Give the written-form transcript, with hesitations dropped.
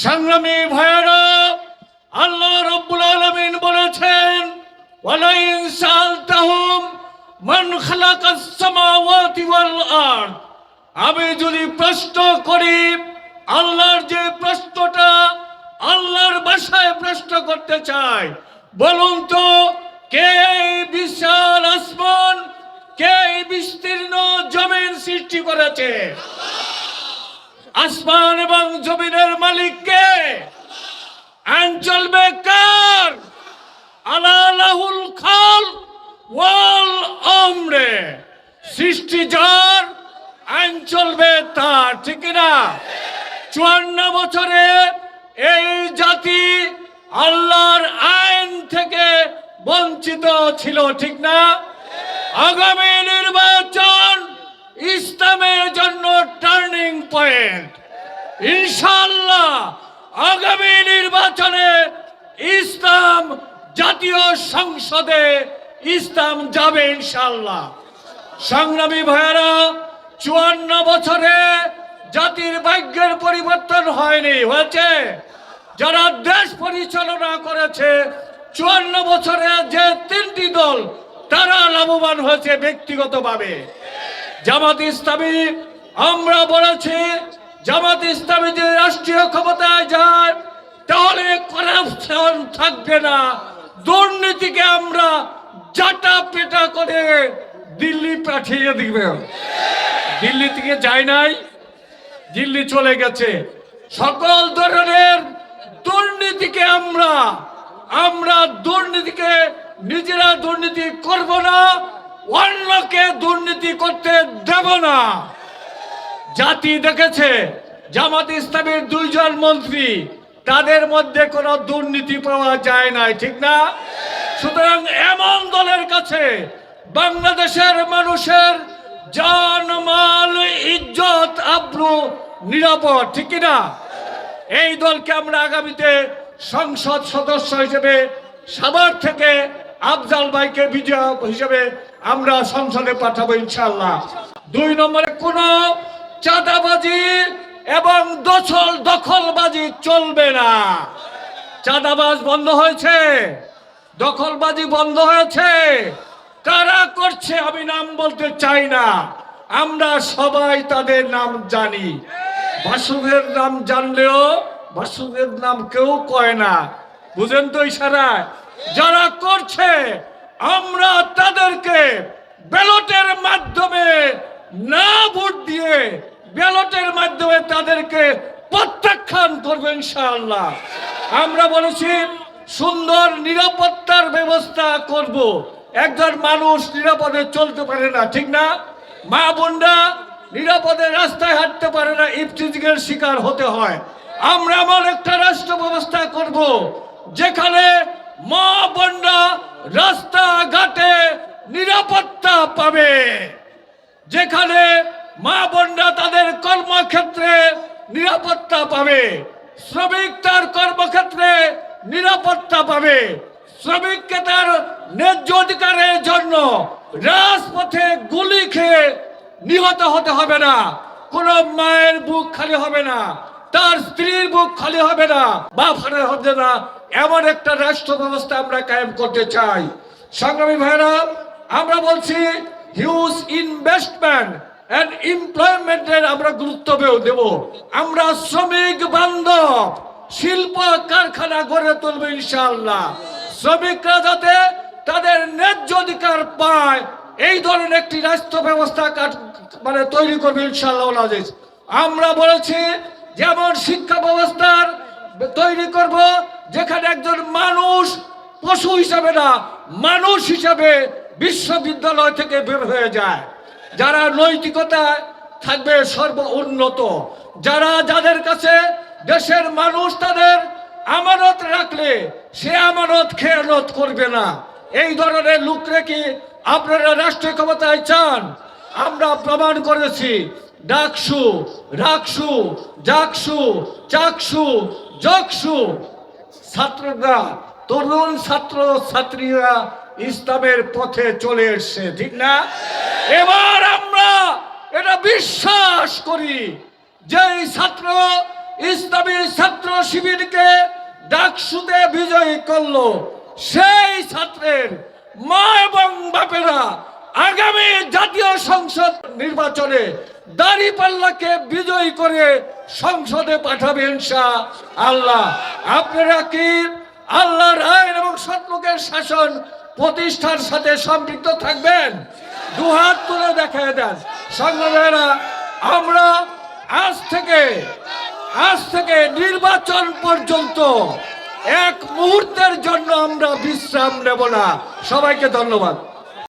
সংগ্রামী ভাইয়েরা, আল্লাহ রাব্বুল আলামিন বলেছেন, ওয়ালা ইন সালতাহুম মান খালাকাস সামাওয়াতি ওয়াল আরদ। আমি যদি প্রশ্ন করি, আল্লাহর যে প্রশ্নটা আল্লাহর ভাষায় প্রশ্ন করতে চাই, বলুন তো কে এই বিশাল আসমান, কে এই বিস্তীর্ণ জমিন সৃষ্টি করেছে? আসমান এবং জমিনের মালিক কে? আইন চলবে কার? আলা লাহুল খালক ওয়াল আমরে। সৃষ্টি যার, আইন চলবে তার, ঠিক না? 54 বছরে এই জাতি আল্লাহর আইন থেকে বঞ্চিত ছিল, ঠিক না? আগামী নির্বাচন ইসলামের জন্য টার্নিং পয়েন্ট। ইনশাআল্লাহ আগামী নির্বাচনে ইসলাম জাতীয় সংসদে ইসলাম যাবে ইনশাআল্লাহ। সংগ্রামী ভাইয়েরা, 54 বছরে জাতির ভাগ্যের পরিবর্তন হয়নি, হয়েছে? যারা দেশ পরিচালনা করেছে 54 বছরে যে 3টি দল, তারা লাভবান হয়েছে ব্যক্তিগতভাবে। জামাত ইসলামী, আমরা বলেছি জামাত ইসলামী যে রাষ্ট্রীয় ক্ষমতায় যায় তাহলে করাপশন থাকবে না, দুর্নীতিকে আমরা জাটা পেটা করে দিল্লি পাঠিয়ে দিবে। দিল্লি থেকে যায় নাই, দিল্লি চলে গেছে। সকল ধরনের দুর্নীতিকে আমরা দুর্নীতিকে নিজেরা দুর্নীতি করব না, অন্যকে দুর্নীতি করতে দেব না। জাতি দেখেছে জামাত ইসলামের 2 জন মন্ত্রী, তাদের মধ্যে কোনো দুর্নীতি পাওয়া যায় না, ঠিক না? সুতরাং এমন দলের কাছে বাংলাদেশের মানুষের জান, মাল, ইজ্জত, আব্রু নিরাপদ, ঠিক না? এই দলকে আমরা আগামীতে সংসদ সদস্য হিসেবে সাভার থেকে আফজাল ভাইকে বিজয় হিসেবে আমরা সংসদে পাঠাবো ইনশাআল্লাহ। 2 নম্বরে কোনো চাঁদাবাজি এবং দখলবাজি চলবে না। চাঁদাবাজ বন্ধ হয়েছে, দখলবাজি বন্ধ হয়েছে। কারা করছে আমি নাম বলতে চাই না, আমরা সবাই তাদের নাম জানি। বাসুদের নাম জানলেও বাসুদের নাম কেউ কয় না, বুঝেন তো ইশারায়? যারা করছে আমরা তাদেরকে ব্যালটের মাধ্যমে না ভোট দিয়ে ব্যালটের মাধ্যমে তাদেরকে প্রত্যাখ্যান করবে ইনশাআল্লাহ। আমরা বলেছি সুন্দর নিরাপত্তার ব্যবস্থা করব। একজন মানুষ নিরাপদে চলতে পারে না, ঠিক না? মা বোনরা নিরাপদে রাস্তায় হাঁটতে পারে না, ইফতিজিংয়ের শিকার হতে হয়। আমরা এমন একটা রাষ্ট্র ব্যবস্থা করব যেখানে মা বোনরা রাস্তাঘাটে নিরাপত্তা পাবে, যেখানে মা বোনরা তাদের কর্মক্ষেত্রে নিরাপত্তা পাবে, শ্রমিক তার কর্মক্ষেত্রে নিরাপত্তা পাবে, শ্রমিককে তার ন্যায্য অধিকারের জন্য রাজপথে গুলি খেয়ে নিহত হতে হবে না, কোন মায়ের বুক খালি হবে না, তার স্ত্রীর বুক খালি হবে না, বাপ হারা হবে না। এমন একটা রাষ্ট্র ব্যবস্থা আমরা কায়েম করতে চাই। সংগ্রামী ভাইরা, আমরা বলছি হিউজ ইনভেস্টমেন্ট এন্ড এমপ্লয়মেন্টের আমরা গুরুত্ব দেব। আমরা শ্রমিক বান্ধব শিল্প কারখানা গড়ে তুলব ইনশাআল্লাহ। শ্রমিকরা যাতে তাদের ন্যায্য অধিকার পায়, এই ধরনের একটি রাষ্ট্র ব্যবস্থা তৈরি করবে ইনশাআল্লাহ। আমরা বলেছি যেমন শিক্ষা ব্যবস্থার তৈরি করব যেখানে একজন মানুষ পশু হিসাবে না, মানুষ হিসাবে বিশ্ববিদ্যালয় থেকে বের হয়ে যায়, যারা নৈতিকতায় থাকবে সর্বোন্নত, যাদের কাছে দেশের মানুষ তাদের আমানত রাখলে সে আমানত খেয়ানত করবে না। এই ধরনের লোকরে কি আপনারা রাষ্ট্রীয় ক্ষমতায় চান? আমরা প্রমাণ করেছি ডাকসু, রাকসু, জাকসু, চাকসু, জকসু ছাত্ররা, তরুণ ছাত্র ছাত্রীরা ইসলামের পথে চলে এসছে, ঠিক না? এবার আমরা এটা বিশ্বাস করি যে ছাত্র ইসলামী ছাত্র শিবিরকে ডাকসুতে বিজয়ী করলো, সেই ছাত্রের মা এবং বাপেরা আগামী জাতীয় সংসদ নির্বাচনে দাঁড়িপাল্লাকে বিজয়ী করে সংসদে পাঠাবে ইনশাআল্লাহ। আপনারা কি আল্লাহর আইন এবং সৎলোকের শাসন প্রতিষ্ঠার সাথে সম্পৃক্ত থাকবেন? দুহাত তুলে দেখায় দেন। সংগ্রামীরা, আমরা আজ থেকে নির্বাচন পর্যন্ত এক মুহূর্তের জন্য আমরা বিশ্রাম নেব না। সবাইকে ধন্যবাদ।